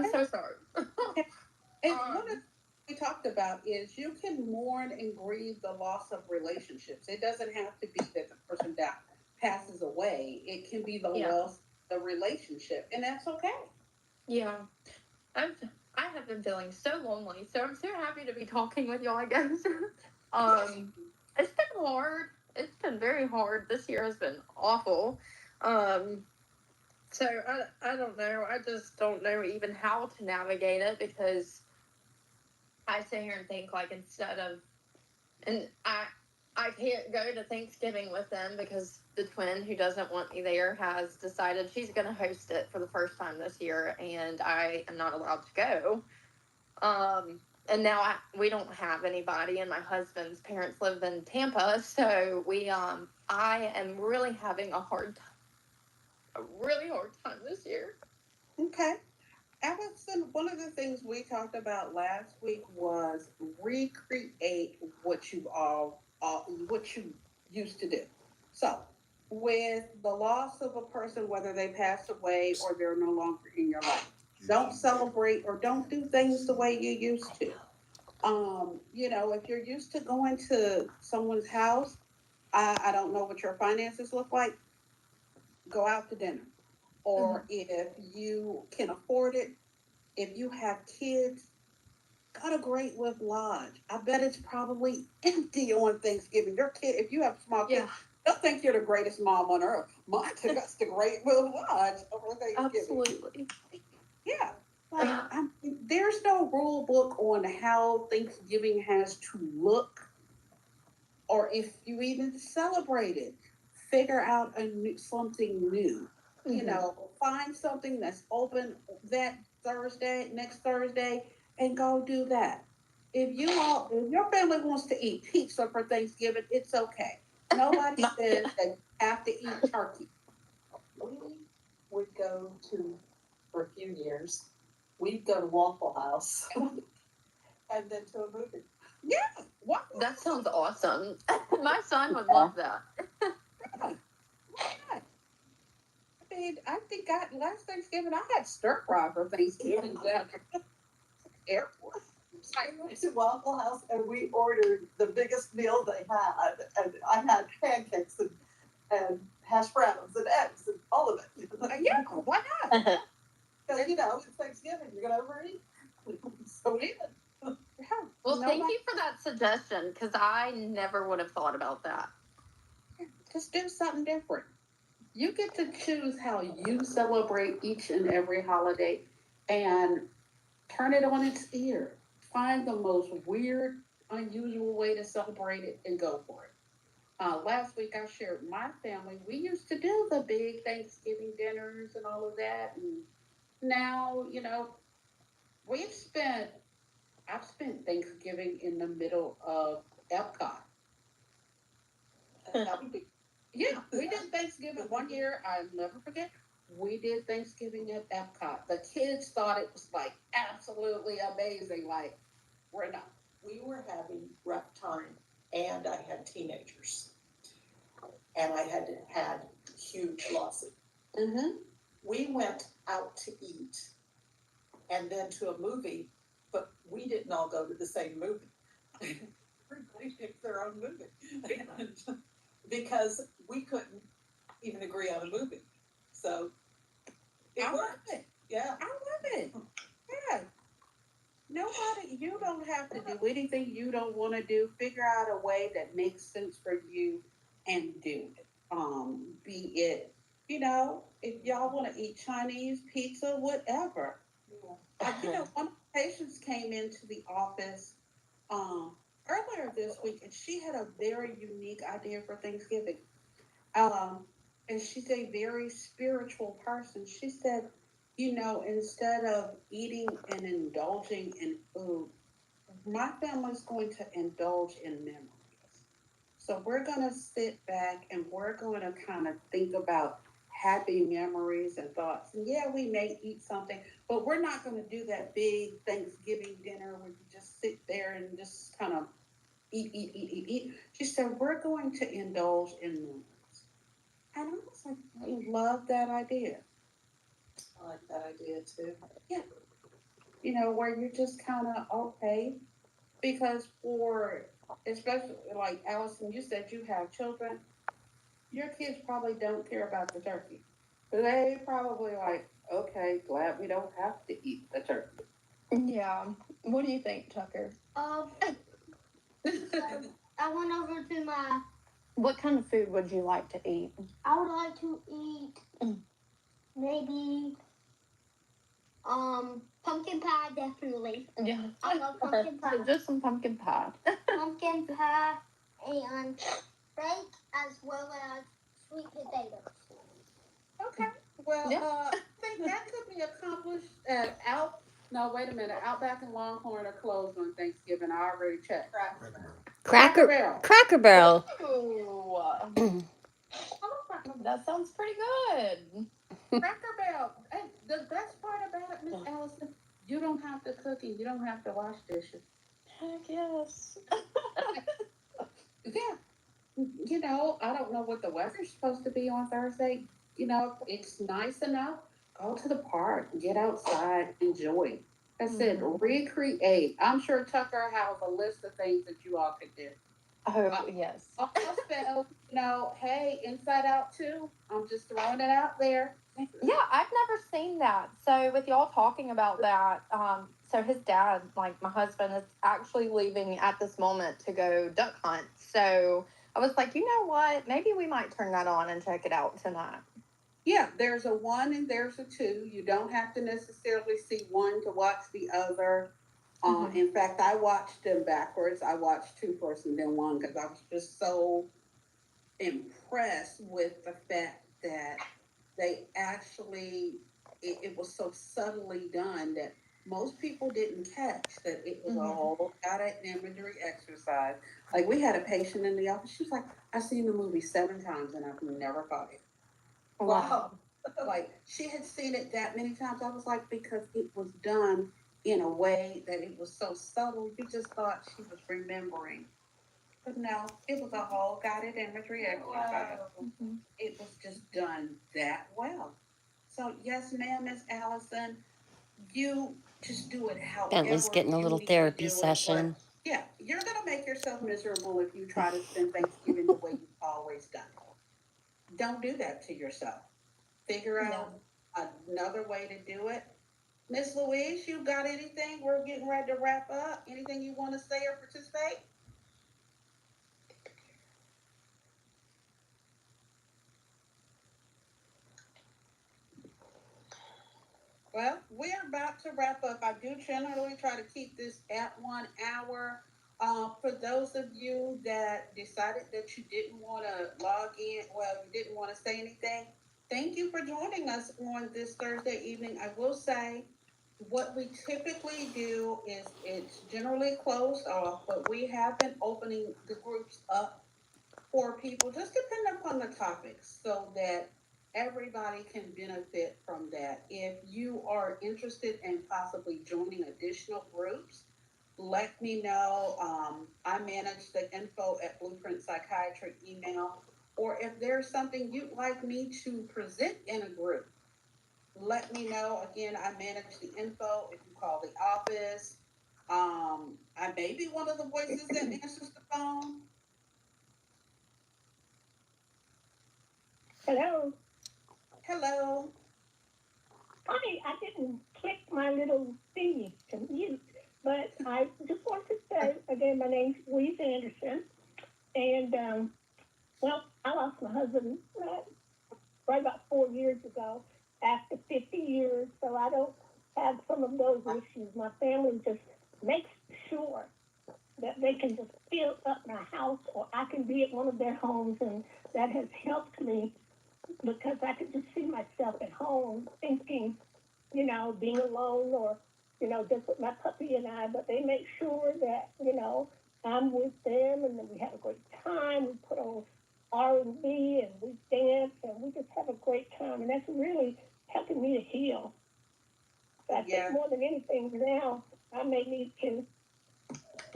I'm so sorry. And one of the um, things we talked about is you can mourn and grieve the loss of relationships. It doesn't have to be that the person that passes away. It can be the yeah, loss of the relationship, and that's okay. yeah. I'm. I have been feeling so lonely, so I'm so happy to be talking with y'all. I guess. Yes. um, it's been hard. It's been very hard. This year has been awful. Um, so I don't know. I just don't know even how to navigate it because I sit here and think like instead of and I can't go to Thanksgiving with them because the twin who doesn't want me there has decided she's going to host it for the first time this year, and I am not allowed to go. And now we don't have anybody, and my husband's parents live in Tampa, so I am really having a really hard time this year. Okay. Allison, one of the things we talked about last week was recreate what what you used to do. So, with the loss of a person, whether they passed away or they're no longer in your life, don't celebrate or don't do things the way you used to. If you're used to going to someone's house, I don't know what your finances look like, go out to dinner. Mm-hmm. Or if you can afford it, if you have kids, go to Great Wolf Lodge. I bet it's probably empty on Thanksgiving. Your kid, if you have small Yeah, kids, they'll think you're the greatest mom on earth. Mine took us to Great Wolf Lodge over Thanksgiving. absolutely. Yeah. There's no rule book on how Thanksgiving has to look or if you even celebrate it. Figure out something new. Mm-hmm. Find something that's open that Thursday, next Thursday, and go do that. If your family wants to eat pizza for Thanksgiving, it's okay. Nobody says that you have to eat turkey. We would go to, for a few years, we'd go to Waffle House and then to a movie. Yeah, what? That sounds awesome. My son would Yeah. love that. Why not? I mean, I think last Thanksgiving I had stir fry for Thanksgiving down at the airport. I went to Waffle House and we ordered the biggest meal they had, and I had pancakes and hash browns and eggs and all of it. Yeah, why not? Because it's Thanksgiving, you're gonna overeat. So eat it. Yeah, Well, thank nobody. you for that suggestion because I never would have thought about that. Just do something different. You get to choose how you celebrate each and every holiday and turn it on its ear. Find the most weird, unusual way to celebrate it and go for it. Last week I shared my family. We used to do the big Thanksgiving dinners and all of that. And now, we've spent, I've spent Thanksgiving in the middle of Epcot. That would be, yeah, we did Thanksgiving one year. I'll never forget. We did Thanksgiving at Epcot. The kids thought it was like absolutely amazing. Like, we're not. We were having rough time, and I had teenagers, and I had huge losses. Mm-hmm. We went out to eat and then to a movie, but we didn't all go to the same movie. Everybody picked their own movie. And because we couldn't even agree on a movie. So I it love worked. it. Yeah. I love it. Yeah. Nobody, you don't have to do anything you don't want to do. Figure out a way that makes sense for you and do it. Be it, if y'all want to eat Chinese pizza, whatever. One of the patients came into the office um, earlier this week, and she had a very unique idea for Thanksgiving. Um, and she's a very spiritual person. She said, instead of eating and indulging in food, my family's going to indulge in memories. So we're going to sit back and we're going to kind of think about happy memories and thoughts. And yeah, we may eat something, but we're not going to do that big Thanksgiving dinner where you just sit there and just kind of eat, eat, eat, eat, eat. She said, we're going to indulge in memories. And I was like, I love that idea. I like that idea too. Yeah. where you're just kind of okay. Because especially like Allison, you said you have children, your kids probably don't care about the turkey. They probably like, okay, glad we don't have to eat the turkey. Yeah. What do you think, Tucker? I went over to my. What kind of food would you like to eat? I would like to eat maybe pumpkin pie, definitely. Yeah. I love pumpkin pie. Just some pumpkin pie. Pumpkin pie and steak as well as sweet potatoes. Okay. Well, Yeah. I think that could be accomplished at no, wait a minute. Outback and Longhorn are closed on Thanksgiving. I already checked. Cracker Barrel. Cracker Barrel. Ooh. That sounds pretty good. Cracker Barrel. And the best part about it, Miss Allison, you don't have to cook and you don't have to wash dishes. Heck yes. Yeah. I don't know what the weather's supposed to be on Thursday. It's nice enough. Go to the park, get outside, enjoy. I said, recreate. I'm sure Tucker has a list of things that you all could do. Oh, yes. Also, hey, Inside Out 2. I'm just throwing it out there. Yeah, I've never seen that. So with y'all talking about that, so his dad, like my husband, is actually leaving at this moment to go duck hunt. So I was like, you know what? Maybe we might turn that on and check it out tonight. Yeah, there's a 1 and there's a 2. You don't have to necessarily see one to watch the other. In fact, I watched them backwards. I watched 2 first and then 1 because I was just so impressed with the fact that they actually, it was so subtly done that most people didn't catch that it was a whole got an imagery exercise. Like we had a patient in the office. She was like, "I've seen the movie 7 times and I've never caught it." Wow. Like she had seen it that many times. I was like, because it was done in a way that it was so subtle, you just thought she was remembering. But no, it was a whole guided imagery exercise. It was just done that well. So yes, ma'am, Miss Allison, you just do it however. Bentley's getting a you little need to therapy do it. session. But, yeah, you're gonna make yourself miserable if you try to spend Thanksgiving the way you've always done. Don't do that to yourself. Figure out another way to do it. Miss Louise, you got anything? We're getting ready to wrap up. Anything you want to say or participate? Well, we're about to wrap up. I do generally try to keep this at 1 hour. For those of you that decided that you didn't want to log in, well, you didn't want to say anything, thank you for joining us on this Thursday evening. I will say what we typically do is it's generally closed off, but we have been opening the groups up for people, just depending upon the topics, so that everybody can benefit from that. If you are interested in possibly joining additional groups, let me know. I manage the info at Blueprint Psychiatry email, or if there's something you'd like me to present in a group, let me know. Again, I manage the info. If you call the office, I may be one of the voices that answers the phone. Hello. Hello. Hi, I didn't click my little thingy to mute, but I just want to say again, my name's Louise Anderson, and well, I lost my husband right about 4 years ago after 50 years, so I don't have some of those issues. My family just makes sure that they can just fill up my house, or I can be at one of their homes, and that has helped me because I could just see myself at home thinking, being alone or, just with my puppy and I, but they make sure that, I'm with them and then we have a great time. We put on R&B and we dance and we just have a great time. And that's really helping me to heal. But I think more than anything now, I may need to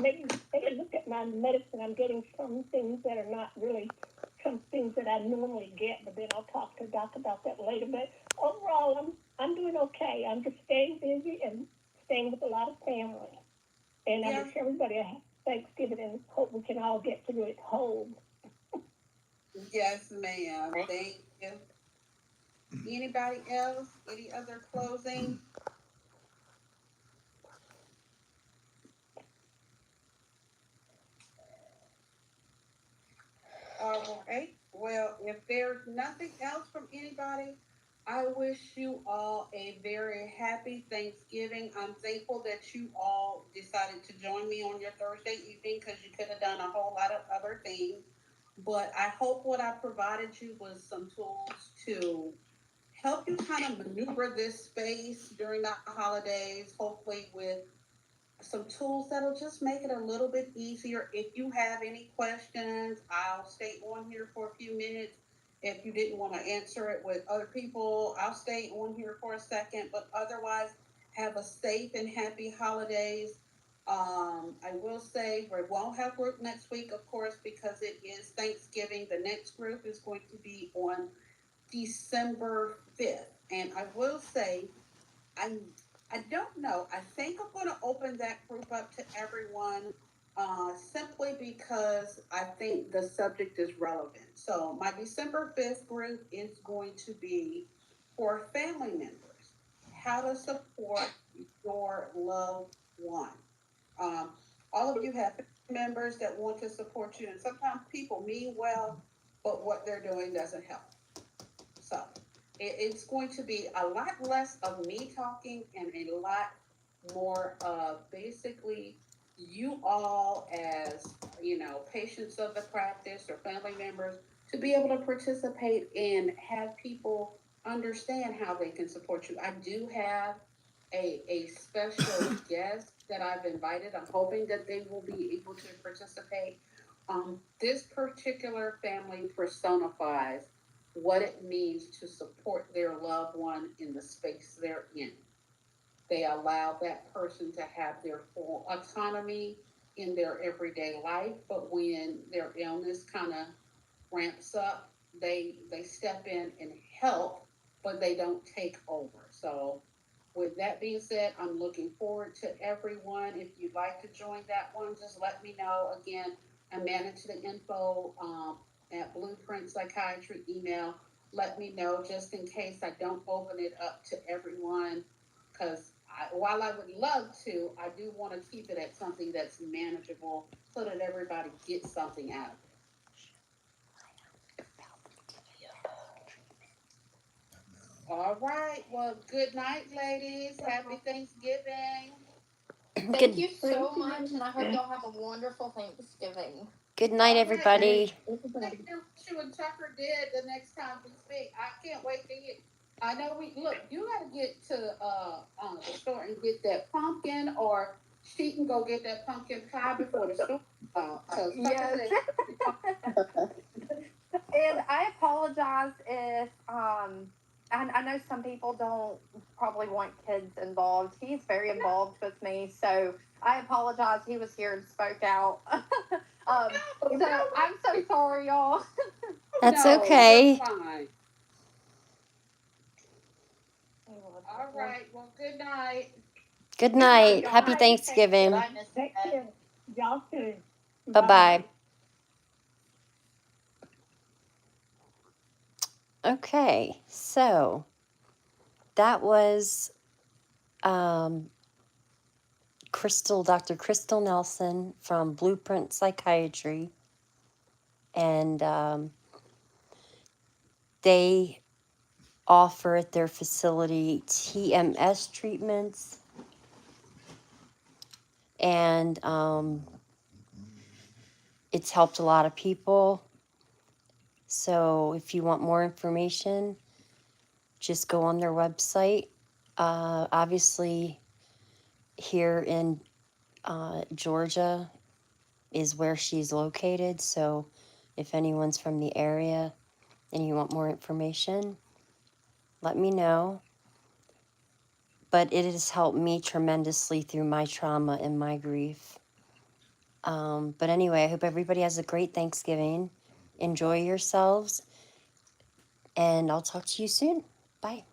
maybe take a look at my medicine. I'm getting some things that are not really some things that I normally get, but then I'll talk to Doc about that later. But overall, I'm doing okay. I'm just staying busy and staying with a lot of family. And I Yeah. wish everybody a happy Thanksgiving and hope we can all get through it whole. Yes, ma'am. Thank you. Anybody else? Any other closing? All right. Well, if there's nothing else from anybody, I wish you all a very happy Thanksgiving. I'm thankful that you all decided to join me on your Thursday evening because you could have done a whole lot of other things. But I hope what I provided you was some tools to help you kind of maneuver this space during the holidays, hopefully with some tools that'll just make it a little bit easier. If you have any questions, I'll stay on here for a few minutes. If you didn't want to answer it with other people, I'll stay on here for a second. But otherwise, have a safe and happy holidays. I will say we won't have group next week, of course, because it is Thanksgiving. The next group is going to be on December 5th. And I will say, I don't know. I think I'm going to open that group up to everyone simply because I think the subject is relevant. So my December 5th group is going to be for family members, how to support your loved one. Um, all of you have members that want to support you, and sometimes people mean well, but what they're doing doesn't help. So it's going to be a lot less of me talking and a lot more of basically you all as, patients of the practice or family members to be able to participate and have people understand how they can support you. I do have a special guest that I've invited. I'm hoping that they will be able to participate. This particular family personifies what it means to support their loved one in the space they're in. They allow that person to have their full autonomy in their everyday life, but when their illness kind of ramps up, they step in and help, but they don't take over. So with that being said, I'm looking forward to everyone. If you'd like to join that one, just let me know. Again, I manage the info at Blueprint Psychiatry email. Let me know just in case I don't open it up to everyone, because while I would love to, I do want to keep it at something that's manageable so that everybody gets something out of it. All right. Well, good night, ladies. Happy Thanksgiving. Thank you so much, and I hope y'all have a wonderful Thanksgiving. Good night, All right. everybody. Let's hear what you and Tucker did the next time we speak. I can't wait to hear. I know you got to get to the store and get that pumpkin, or she can go get that pumpkin pie before the store. Yes. And I apologize if I know some people don't probably want kids involved. He's very involved with me, so I apologize. He was here and spoke out. So I'm so sorry, y'all. That's No, okay. you're fine. All right. Well, good night. Good night. y'all. Happy Thanksgiving. Take care. Y'all too. Bye-bye. Okay, so that was Dr. Crystal Nelson from Blueprint Psychiatry. And they offer at their facility TMS treatments. And it's helped a lot of people. So if you want more information, just go on their website. Obviously, here in Georgia is where she's located. So if anyone's from the area and you want more information, let me know. But it has helped me tremendously through my trauma and my grief. But anyway, I hope everybody has a great Thanksgiving. Enjoy yourselves. And I'll talk to you soon. Bye.